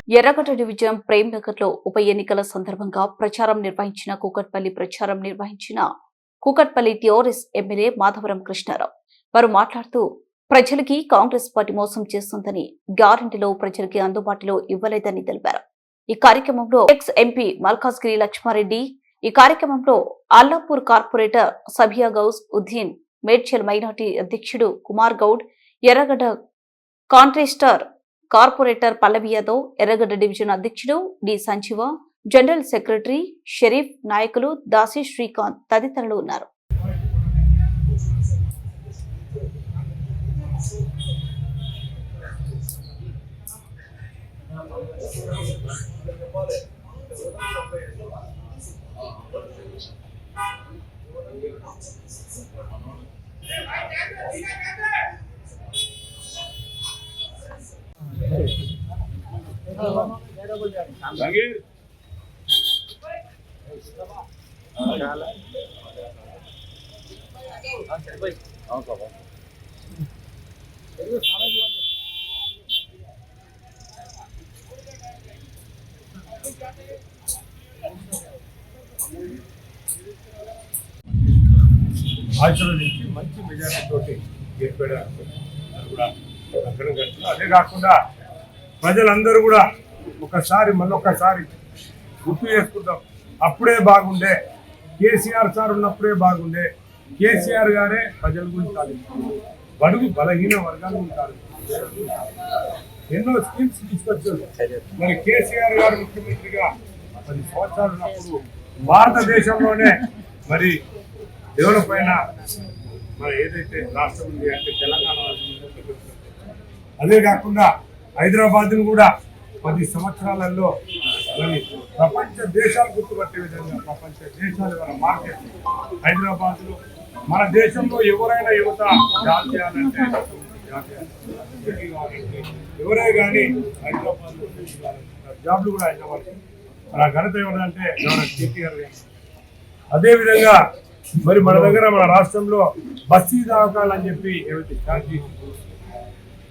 ఎర్రగడ్డ డివిజన్ ప్రేమ్నగర్లో ఉప ఎన్నికల సందర్భంగా ప్రచారం నిర్వహించిన కూకట్పల్లి టీఆర్ఎస్ ఎమ్మెల్యే మాధవరం కృష్ణారావు. వారు మాట్లాడుతూ ప్రజలకి కాంగ్రెస్ పార్టీ మోసం చేస్తుందని, గ్యారెంటీలో ప్రజలకి అందుబాటులో ఇవ్వలేదని తెలిపారు. ఈ కార్యక్రమంలో ఎక్స్ ఎంపీ మల్కాజ్గిరి లక్ష్మారెడ్డి, ఈ కార్యక్రమంలో అల్లాపూర్ కార్పొరేటర్ సబియా గౌస్ ఉద్దీన్, మేడ్చల్ మైనార్టీ అధ్యక్షుడు కుమార్ గౌడ్, ఎర్రగడ్డ కాంట్రాక్టర్ కార్పొరేటర్ పల్లవి యాదవ్, ఎర్రగడ్డ డివిజన్ అధ్యక్షుడు D Sanjeeva, general secretary Sharif, నాయకులు దాసి శ్రీకాంత్ తదితరులు ఉన్నారు. నుంచి మంచి మెజారిటీతో గెలిపేయడానికి కూడా అదే కాకుండా ప్రజలందరూ కూడా మళ్ళొక్కసారి గుర్తు చేసుకుంటాం. అప్పుడే బాగుండే కేసీఆర్ సార్ ఉన్నప్పుడే బాగుండే. కేసీఆర్ గారే ప్రజల గురించి ఆలోచించారు, బడుగు బలహీన వర్గాల గురించి ఆలోచించారు, ఎన్నో స్కీమ్స్ తీసుకొచ్చారు. మరి కేసీఆర్ గారు ముఖ్యమంత్రిగా 10 సంవత్సరాలు ఉన్నప్పుడు భారతదేశంలోనే మరి డెవలప్ అయిన మన ఏదైతే రాష్ట్రం ఉంది అంటే తెలంగాణ రాష్ట్రం. అదే కాకుండా హైదరాబాద్ను కూడా 10 సంవత్సరాలలో మరి ప్రపంచ దేశాలు గుర్తుపట్టే విధంగా ప్రపంచ దేశాల వాళ్ళ మార్కెట్ హైదరాబాద్లో. మన దేశంలో ఎవరైనా యువత జాబ్ చేయాలంటే ఎవరే కానీ హైదరాబాద్లో జాబ్లు కూడా హైదరాబాద్. మన ఘనత ఎవరంటే కేటీఆర్ గారు. అదేవిధంగా మరి మన దగ్గర మన రాష్ట్రంలో బస్తీ దవాఖానాలు అని చెప్పి ఏవైతే స్టార్ట్ చేసి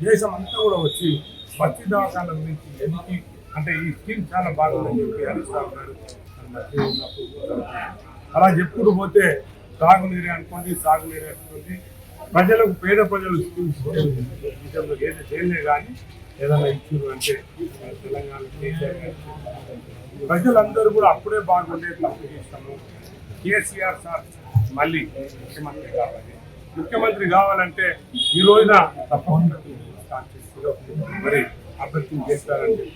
దేశం అంతా కూడా వచ్చి బస్తీ దవాఖానాల గురించి ఎందుకు అంటే ఈ స్కీమ్ చాలా బాగుందని చెప్పి అరుస్తున్నారు. అలా చెప్పుకుంటూ పోతే తాగునీరే అనుకోండి, సాగునీరే అనుకోండి, ప్రజలకు పేద ప్రజలు స్కీమ్స్ విషయంలో ఏదైతే కానీ ఏదైనా ఇచ్చారు అంటే తెలంగాణ ప్రజలందరూ కూడా అప్పుడే బాగుండే తప్పు చేస్తాము. కేసీఆర్ సార్ మళ్ళీ ముఖ్యమంత్రి కావాలంటే ఈ రోజున తప్పకుండా మరి అభ్యర్థులు చేస్తారని చెప్పి